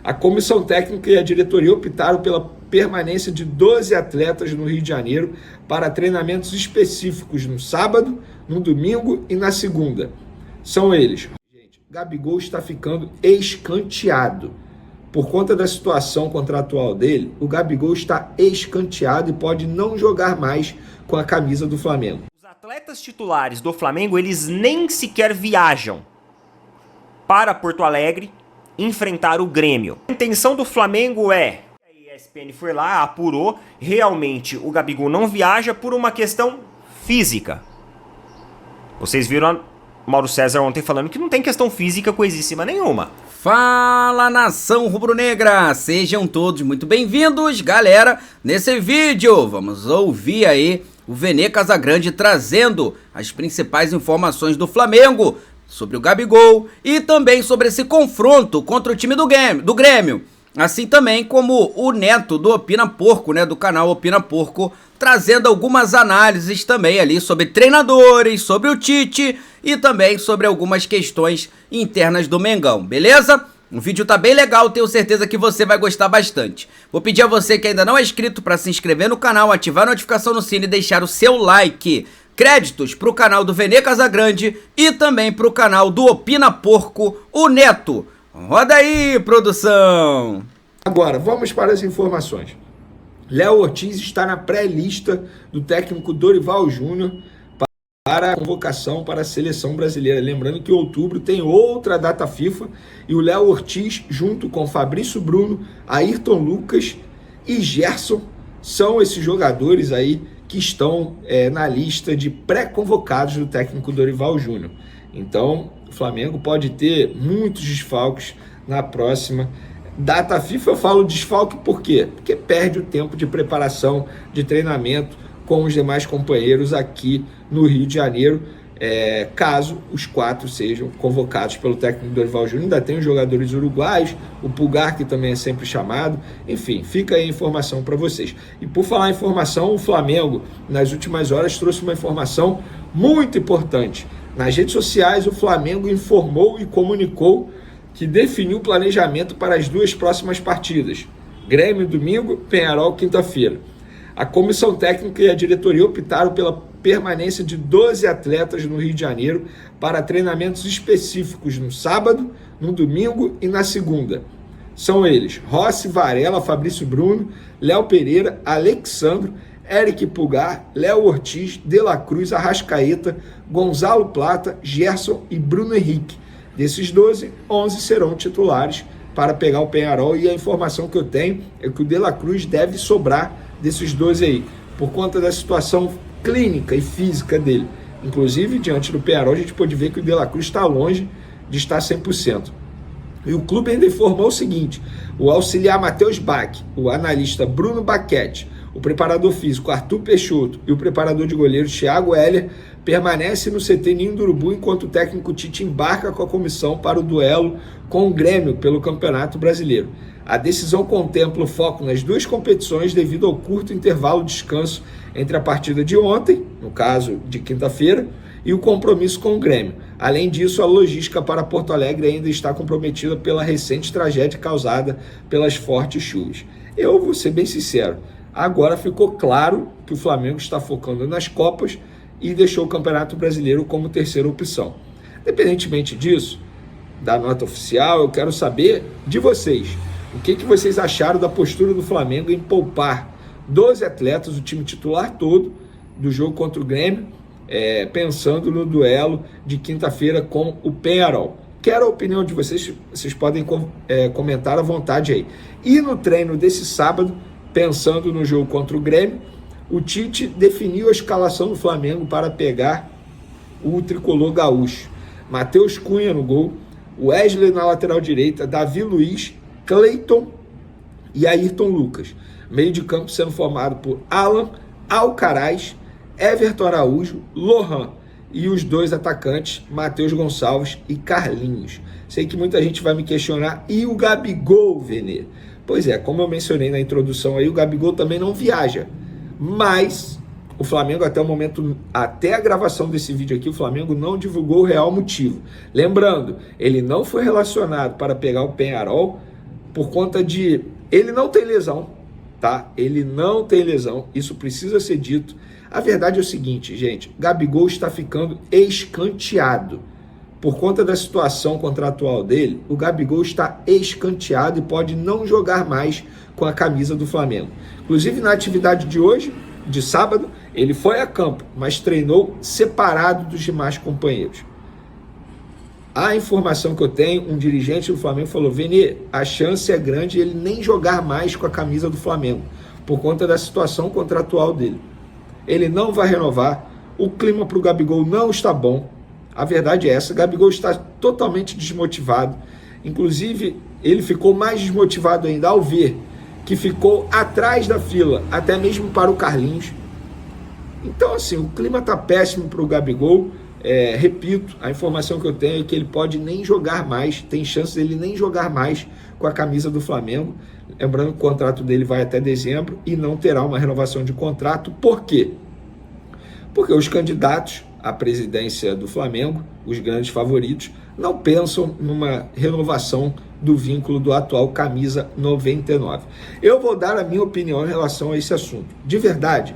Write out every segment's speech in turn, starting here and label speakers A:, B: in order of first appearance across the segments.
A: A comissão técnica e a diretoria optaram pela permanência de 12 atletas no Rio de Janeiro para treinamentos específicos no sábado, no domingo e na segunda. São eles. Gente, Gabigol está ficando escanteado. Por conta da situação contratual dele, o Gabigol está escanteado e pode não jogar mais com a camisa do Flamengo.
B: Os atletas titulares do Flamengo, eles nem sequer viajam para Porto Alegre enfrentar o Grêmio. A intenção do Flamengo é... A ESPN foi lá, apurou, realmente o Gabigol não viaja por uma questão física. Vocês viram o Mauro César ontem falando que não tem questão física coisíssima nenhuma.
C: Fala, nação rubro-negra, sejam todos muito bem-vindos, galera. Nesse vídeo vamos ouvir aí o Vene Casagrande trazendo as principais informações do Flamengo sobre o Gabigol e também sobre esse confronto contra o time do Grêmio. Assim também como o Neto do Opina Porco, né, do canal Opina Porco, trazendo algumas análises também ali sobre treinadores, sobre o Tite e também sobre algumas questões internas do Mengão, beleza? O vídeo tá bem legal, tenho certeza que você vai gostar bastante. Vou pedir a você que ainda não é inscrito para se inscrever no canal, ativar a notificação no sino e deixar o seu like. Créditos pro canal do Vene Casagrande e também pro canal do Opina Porco, o Neto. Roda aí, produção!
A: Agora, vamos para as informações. Léo Ortiz está na pré-lista do técnico Dorival Júnior para a convocação para a seleção brasileira. Lembrando que em outubro tem outra data FIFA e o Léo Ortiz, junto com Fabrício Bruno, Ayrton Lucas e Gerson, são esses jogadores aí que estão na lista de pré-convocados do técnico Dorival Júnior. Então, o Flamengo pode ter muitos desfalques na próxima data FIFA. Eu falo desfalque por quê? Porque perde o tempo de preparação, de treinamento com os demais companheiros aqui no Rio de Janeiro, caso os 4 sejam convocados pelo técnico Dorival Júnior. Ainda tem os jogadores uruguaios, o Pulgar, que também é sempre chamado. Enfim, fica aí a informação para vocês. E por falar em informação, o Flamengo, nas últimas horas, trouxe uma informação muito importante. Nas redes sociais, o Flamengo informou e comunicou que definiu o planejamento para as 2 próximas partidas. Grêmio domingo, Peñarol quinta-feira. A comissão técnica e a diretoria optaram pela permanência de 12 atletas no Rio de Janeiro para treinamentos específicos no sábado, no domingo e na segunda. São eles: Rossi, Varela, Fabrício Bruno, Léo Pereira, Alexandro, Eric Pulgar, Léo Ortiz, De La Cruz, Arrascaeta, Gonzalo Plata, Gerson e Bruno Henrique. Desses 12, 11 serão titulares para pegar o Peñarol, e a informação que eu tenho é que o De La Cruz deve sobrar desses 12 aí, por conta da situação clínica e física dele. Inclusive, diante do Peñarol, a gente pode ver que o De La Cruz está longe de estar 100%. E o clube ainda informou o seguinte: o auxiliar Matheus Bach, o analista Bruno Baquete, o preparador físico Arthur Peixoto e o preparador de goleiros Thiago Heller permanecem no CT Ninho do Urubu, enquanto o técnico Tite embarca com a comissão para o duelo com o Grêmio pelo Campeonato Brasileiro. A decisão contempla o foco nas 2 competições devido ao curto intervalo de descanso entre a partida de ontem, no caso de quinta-feira, e o compromisso com o Grêmio. Além disso, a logística para Porto Alegre ainda está comprometida pela recente tragédia causada pelas fortes chuvas. Eu vou ser bem sincero, agora ficou claro que o Flamengo está focando nas Copas e deixou o Campeonato Brasileiro como terceira opção. Independentemente disso, da nota oficial, eu quero saber de vocês. O que vocês acharam da postura do Flamengo em poupar 12 atletas, o time titular todo, do jogo contra o Grêmio, pensando no duelo de quinta-feira com o Peñarol? Quero a opinião de vocês, vocês podem comentar à vontade aí. E no treino desse sábado, pensando no jogo contra o Grêmio, o Tite definiu a escalação do Flamengo para pegar o tricolor gaúcho. Matheus Cunha no gol, Wesley na lateral direita, Davi Luiz, Cleiton e Ayrton Lucas. Meio de campo sendo formado por Alan, Alcaraz, Everton Araújo, Lohan e os 2 atacantes, Matheus Gonçalves e Carlinhos. Sei que muita gente vai me questionar, e o Gabigol, Vene? Pois é, como eu mencionei na introdução aí, o Gabigol também não viaja, mas o Flamengo até o momento, até a gravação desse vídeo aqui, o Flamengo não divulgou o real motivo. Lembrando, ele não foi relacionado para pegar o Peñarol por conta de... Ele não tem lesão, tá? Ele não tem lesão, isso precisa ser dito. A verdade é o seguinte, gente, Gabigol está ficando escanteado. Por conta da situação contratual dele, o Gabigol está escanteado e pode não jogar mais com a camisa do Flamengo. Inclusive, na atividade de hoje, de sábado, ele foi a campo, mas treinou separado dos demais companheiros. A informação que eu tenho, um dirigente do Flamengo falou: Vene, a chance é grande de ele nem jogar mais com a camisa do Flamengo, por conta da situação contratual dele. Ele não vai renovar, o clima para o Gabigol não está bom. A verdade é essa, Gabigol está totalmente desmotivado. Inclusive, ele ficou mais desmotivado ainda ao ver que ficou atrás da fila, até mesmo para o Carlinhos. Então, assim, o clima está péssimo para o Gabigol. Repito, a informação que eu tenho é que ele pode nem jogar mais, tem chance dele nem jogar mais com a camisa do Flamengo. Lembrando que o contrato dele vai até dezembro e não terá uma renovação de contrato. Por quê? Porque os candidatos à presidência do Flamengo, os grandes favoritos, não pensam numa renovação do vínculo do atual camisa 99. Eu vou dar a minha opinião em relação a esse assunto. De verdade,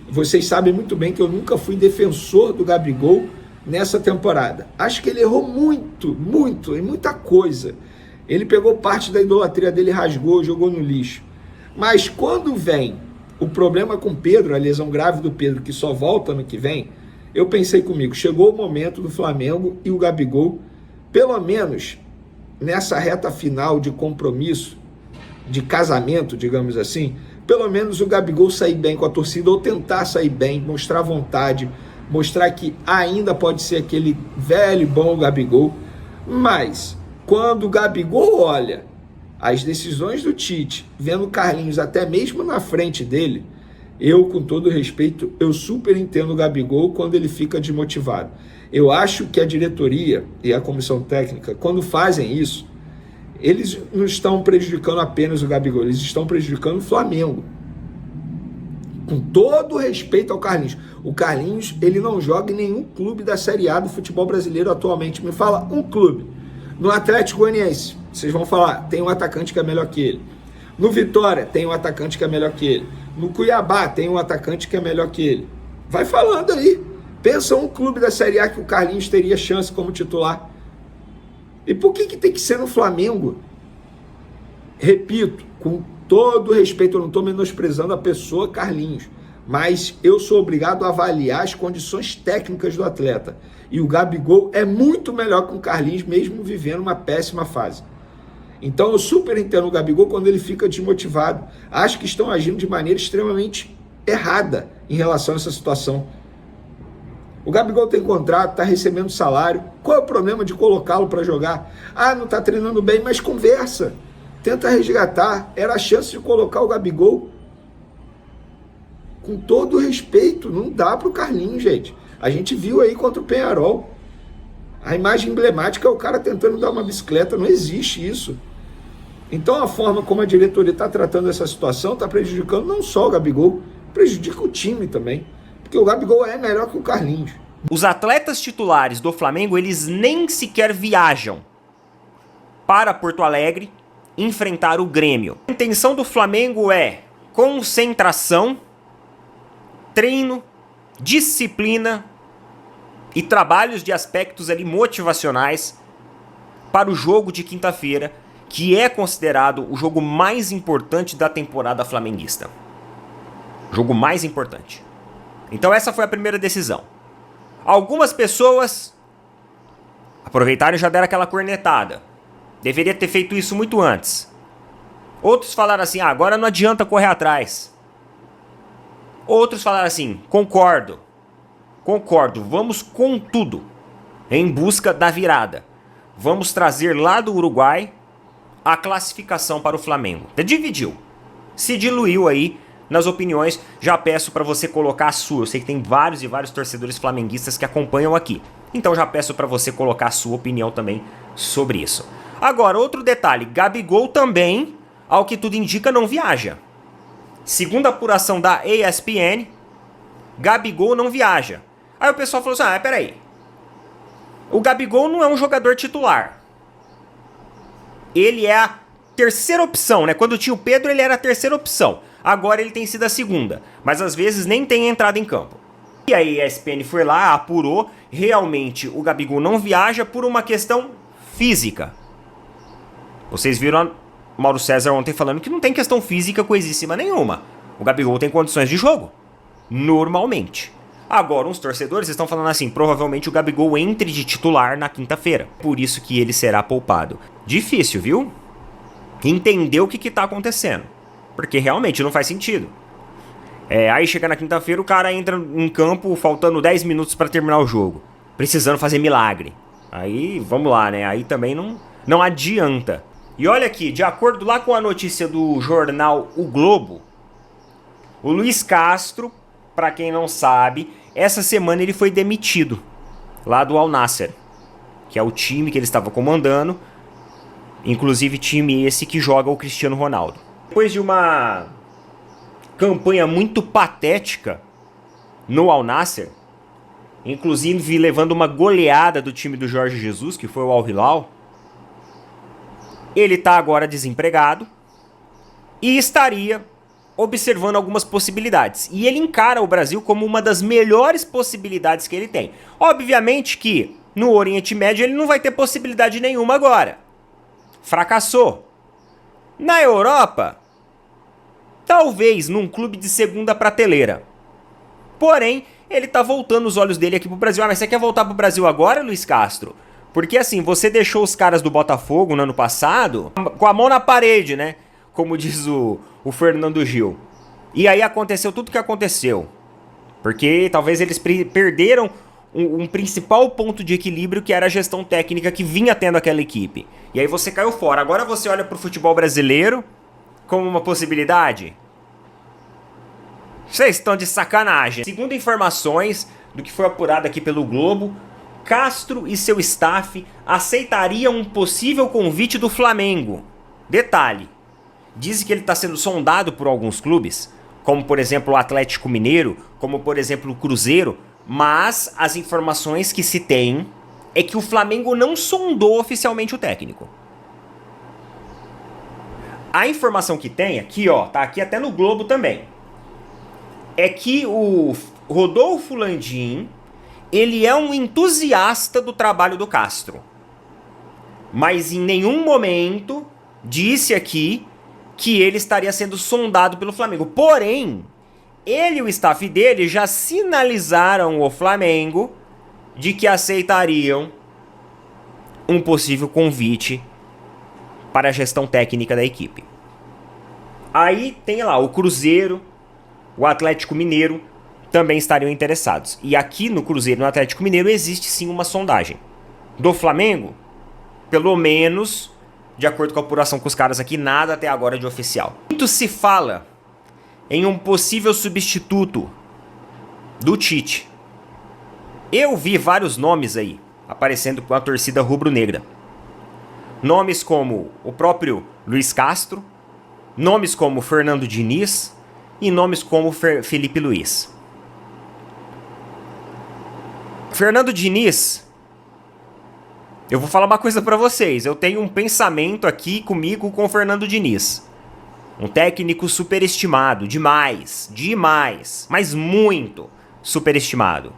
A: vocês sabem muito bem que eu nunca fui defensor do Gabigol nessa temporada. Acho que ele errou muito em muita coisa. Ele pegou parte da idolatria dele, rasgou, jogou no lixo. Mas quando vem o problema com o Pedro, a lesão grave do Pedro, que só volta ano que vem, eu pensei comigo, chegou o momento do Flamengo e o Gabigol, pelo menos nessa reta final de compromisso, de casamento, digamos assim, pelo menos o Gabigol sair bem com a torcida, ou tentar sair bem, mostrar vontade, mostrar que ainda pode ser aquele velho e bom Gabigol. Mas quando o Gabigol olha as decisões do Tite, vendo o Carlinhos até mesmo na frente dele, eu, com todo respeito, eu super entendo o Gabigol quando ele fica desmotivado. Eu acho que a diretoria e a comissão técnica, quando fazem isso, eles não estão prejudicando apenas o Gabigol, eles estão prejudicando o Flamengo. Com todo respeito ao Carlinhos. O Carlinhos, ele não joga em nenhum clube da Série A do futebol brasileiro atualmente. Me fala um clube. No Atlético Goianiense, vocês vão falar, tem um atacante que é melhor que ele. No Vitória, tem um atacante que é melhor que ele. No Cuiabá, tem um atacante que é melhor que ele. Vai falando aí. Pensa um clube da Série A que o Carlinhos teria chance como titular. E por que tem que ser no Flamengo? Repito, com todo respeito, eu não estou menosprezando a pessoa Carlinhos, mas eu sou obrigado a avaliar as condições técnicas do atleta. E o Gabigol é muito melhor que o Carlinhos, mesmo vivendo uma péssima fase. Então eu super entendo o Gabigol quando ele fica desmotivado. Acho que estão agindo de maneira extremamente errada em relação a essa situação. O Gabigol tem contrato, está recebendo salário. Qual é o problema de colocá-lo para jogar? Ah, não está treinando bem, mas conversa. Tenta resgatar. Era a chance de colocar o Gabigol. Com todo respeito, não dá para o Carlinhos, gente. A gente viu aí contra o Peñarol. A imagem emblemática é o cara tentando dar uma bicicleta. Não existe isso. Então a forma como a diretoria está tratando essa situação está prejudicando não só o Gabigol, prejudica o time também. Porque o Gabigol é melhor que o Carlinhos.
B: Os atletas titulares do Flamengo, eles nem sequer viajam para Porto Alegre enfrentar o Grêmio. A intenção do Flamengo é concentração, treino, disciplina e trabalhos de aspectos ali motivacionais para o jogo de quinta-feira, que é considerado o jogo mais importante da temporada flamenguista. Jogo mais importante. Então essa foi a primeira decisão. Algumas pessoas aproveitaram e já deram aquela cornetada. Deveria ter feito isso muito antes. Outros falaram assim, agora não adianta correr atrás. Outros falaram assim, concordo, vamos com tudo em busca da virada. Vamos trazer lá do Uruguai a classificação para o Flamengo. Dividiu, se diluiu aí nas opiniões. Já peço para você colocar a sua. Eu sei que tem vários e vários torcedores flamenguistas que acompanham aqui. Então já peço para você colocar a sua opinião também sobre isso. Agora, outro detalhe. Gabigol também, ao que tudo indica, não viaja. Segundo a apuração da ESPN, Gabigol não viaja. Aí o pessoal falou assim, peraí. O Gabigol não é um jogador titular. Ele é a terceira opção, né? Quando tinha o Pedro, ele era a terceira opção. Agora ele tem sido a segunda, mas às vezes nem tem entrado em campo. E a ESPN foi lá, apurou, realmente o Gabigol não viaja por uma questão física. Vocês viram o Mauro César ontem falando que não tem questão física coisíssima nenhuma. O Gabigol tem condições de jogo, normalmente. Agora, uns torcedores estão falando assim, provavelmente o Gabigol entre de titular na quinta-feira. Por isso que ele será poupado. Difícil, viu? Entender o que tá acontecendo. Porque realmente não faz sentido. Aí chega na quinta-feira, o cara entra em campo faltando 10 minutos para terminar o jogo. Precisando fazer milagre. Aí, vamos lá, né? Aí também não adianta. E olha aqui, de acordo lá com a notícia do jornal O Globo, o Luiz Castro, para quem não sabe, essa semana ele foi demitido lá do Al Nassr, que é o time que ele estava comandando, inclusive time esse que joga o Cristiano Ronaldo. Depois de uma campanha muito patética no Al Nassr, inclusive levando uma goleada do time do Jorge Jesus, que foi o Al Hilal, ele está agora desempregado e estaria observando algumas possibilidades. E ele encara o Brasil como uma das melhores possibilidades que ele tem. Obviamente que no Oriente Médio ele não vai ter possibilidade nenhuma agora. Fracassou. Na Europa, talvez num clube de segunda prateleira. Porém, ele tá voltando os olhos dele aqui pro Brasil. Mas você quer voltar pro Brasil agora, Luiz Castro? Porque assim, você deixou os caras do Botafogo no ano passado com a mão na parede, né? Como diz o Fernando Gil. E aí aconteceu tudo o que aconteceu. Porque talvez eles perderam um principal ponto de equilíbrio, que era a gestão técnica que vinha tendo aquela equipe. E aí você caiu fora. Agora você olha pro futebol brasileiro como uma possibilidade? Vocês estão de sacanagem. Segundo informações do que foi apurado aqui pelo Globo, Castro e seu staff aceitariam um possível convite do Flamengo. Detalhe. Dizem que ele está sendo sondado por alguns clubes, como por exemplo o Atlético Mineiro, como por exemplo o Cruzeiro, mas as informações que se tem é que o Flamengo não sondou oficialmente o técnico. A informação que tem aqui, ó, tá aqui até no Globo também, é que o Rodolfo Landim, ele é um entusiasta do trabalho do Castro, mas em nenhum momento disse aqui que ele estaria sendo sondado pelo Flamengo. Porém, ele e o staff dele já sinalizaram ao Flamengo de que aceitariam um possível convite para a gestão técnica da equipe. Aí tem lá o Cruzeiro, o Atlético Mineiro também estariam interessados. E aqui no Cruzeiro e no Atlético Mineiro existe sim uma sondagem. Do Flamengo, pelo menos, de acordo com a apuração com os caras aqui, nada até agora de oficial. Muito se fala em um possível substituto do Tite. Eu vi vários nomes aí aparecendo com a torcida rubro-negra. Nomes como o próprio Luiz Castro, nomes como Fernando Diniz e nomes como Felipe Luiz. Fernando Diniz, eu vou falar uma coisa pra vocês. Eu tenho um pensamento aqui comigo com o Fernando Diniz. Um técnico superestimado, demais, mas muito superestimado.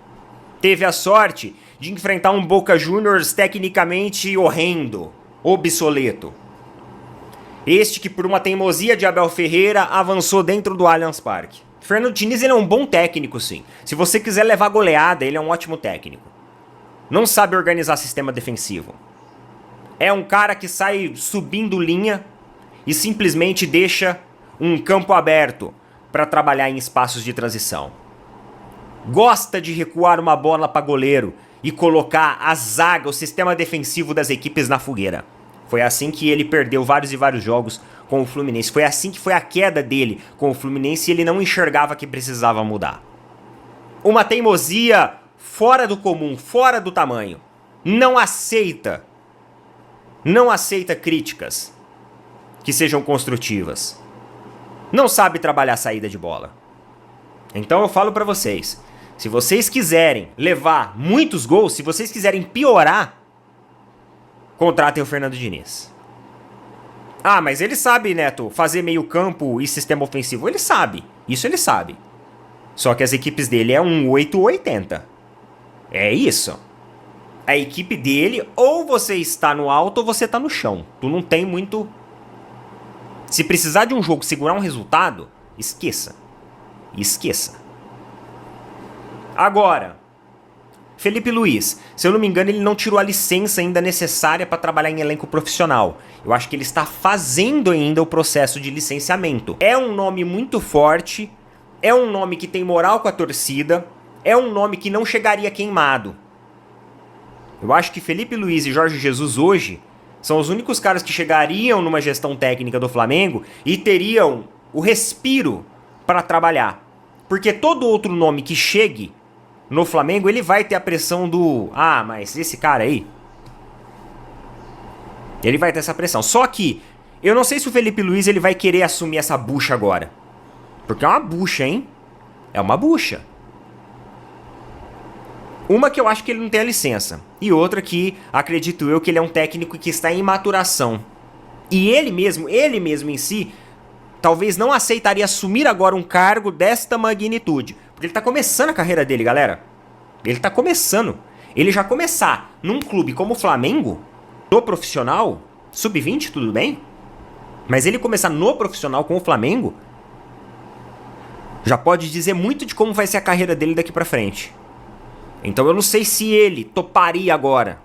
B: Teve a sorte de enfrentar um Boca Juniors tecnicamente horrendo, obsoleto. Este que por uma teimosia de Abel Ferreira avançou dentro do Allianz Parque. Fernando Diniz, ele é um bom técnico, sim. Se você quiser levar goleada, ele é um ótimo técnico. Não sabe organizar sistema defensivo. É um cara que sai subindo linha e simplesmente deixa um campo aberto para trabalhar em espaços de transição. Gosta de recuar uma bola para goleiro e colocar a zaga, o sistema defensivo das equipes na fogueira. Foi assim que ele perdeu vários e vários jogos com o Fluminense. Foi assim que foi a queda dele com o Fluminense e ele não enxergava que precisava mudar. Uma teimosia fora do comum, fora do tamanho. Não aceita críticas que sejam construtivas. Não sabe trabalhar a saída de bola. Então eu falo pra vocês, se vocês quiserem levar muitos gols, se vocês quiserem piorar, contratem o Fernando Diniz. Ah, mas ele sabe, Neto, fazer meio campo e sistema ofensivo. Ele sabe. Isso ele sabe. Só que as equipes dele é um 880. É isso. A equipe dele, ou você está no alto ou você está no chão. Tu não tem muito... Se precisar de um jogo segurar um resultado, esqueça. Esqueça. Agora, Felipe Luiz, se eu não me engano, ele não tirou a licença ainda necessária para trabalhar em elenco profissional. Eu acho que ele está fazendo ainda o processo de licenciamento. É um nome muito forte, é um nome que tem moral com a torcida, é um nome que não chegaria queimado. Eu acho que Felipe Luiz e Jorge Jesus hoje são os únicos caras que chegariam numa gestão técnica do Flamengo e teriam o respiro para trabalhar. Porque todo outro nome que chegue no Flamengo, ele vai ter a pressão do... Ah, mas esse cara aí... Ele vai ter essa pressão. Só que, eu não sei se o Felipe Luiz ele vai querer assumir essa bucha agora. Porque é uma bucha, hein? É uma bucha. Uma que eu acho que ele não tem a licença. E outra que, acredito eu, que ele é um técnico que está em maturação. E ele mesmo em si, talvez não aceitaria assumir agora um cargo desta magnitude. Porque ele tá começando a carreira dele, galera. Ele tá começando. Ele já começar num clube como o Flamengo, no profissional, sub-20, tudo bem? Mas ele começar no profissional com o Flamengo, já pode dizer muito de como vai ser a carreira dele daqui pra frente. Então eu não sei se ele toparia agora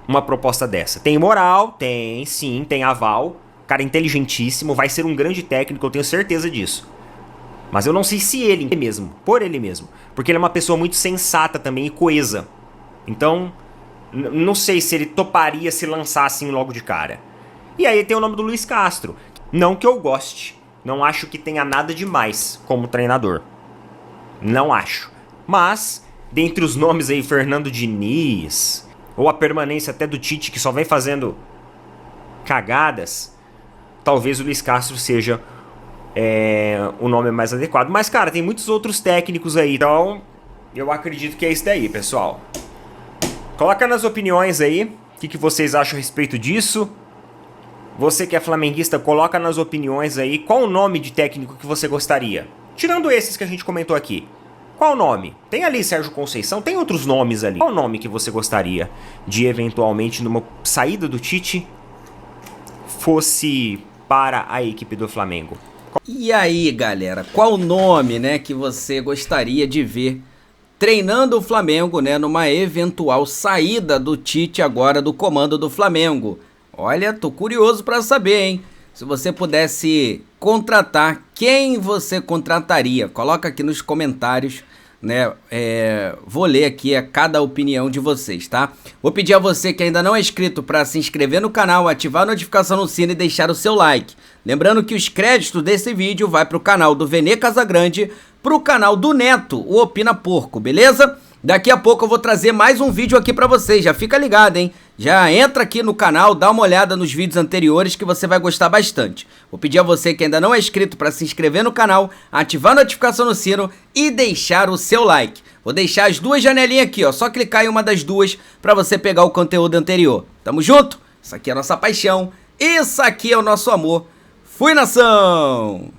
B: uma proposta dessa. Tem moral, tem sim, tem aval. Cara inteligentíssimo, vai ser um grande técnico, eu tenho certeza disso. Mas eu não sei se ele mesmo, por ele mesmo. Porque ele é uma pessoa muito sensata também e coesa. Então, não sei se ele toparia se lançar assim logo de cara. E aí tem o nome do Luiz Castro. Não que eu goste. Não acho que tenha nada demais como treinador. Não acho. Mas, dentre os nomes aí, Fernando Diniz, ou a permanência até do Tite, que só vem fazendo cagadas, talvez o Luiz Castro seja o nome mais adequado. Mas, cara, tem muitos outros técnicos aí. Então, eu acredito que é isso daí, pessoal. Coloca nas opiniões aí o que vocês acham a respeito disso. Você que é flamenguista, coloca nas opiniões aí qual o nome de técnico que você gostaria. Tirando esses que a gente comentou aqui. Qual o nome? Tem ali Sérgio Conceição, tem outros nomes ali. Qual o nome que você gostaria de, eventualmente, numa saída do Tite, fosse para a equipe do Flamengo?
C: E aí, galera, qual o nome, né, que você gostaria de ver treinando o Flamengo, né, numa eventual saída do Tite agora do comando do Flamengo? Olha, tô curioso para saber, hein? Se você pudesse contratar, quem você contrataria? Coloca aqui nos comentários, né? Vou ler aqui cada opinião de vocês, tá? Vou pedir a você que ainda não é inscrito para se inscrever no canal, ativar a notificação no sino e deixar o seu like. Lembrando que os créditos desse vídeo vai pro canal do Vene Casagrande, pro canal do Neto, o Opina Porco, beleza? Daqui a pouco eu vou trazer mais um vídeo aqui pra vocês, já fica ligado, hein? Já entra aqui no canal, dá uma olhada nos vídeos anteriores que você vai gostar bastante. Vou pedir a você que ainda não é inscrito para se inscrever no canal, ativar a notificação no sino e deixar o seu like. Vou deixar as duas janelinhas aqui, ó, só clicar em uma das duas para você pegar o conteúdo anterior. Tamo junto? Isso aqui é a nossa paixão, isso aqui é o nosso amor. Fui, nação!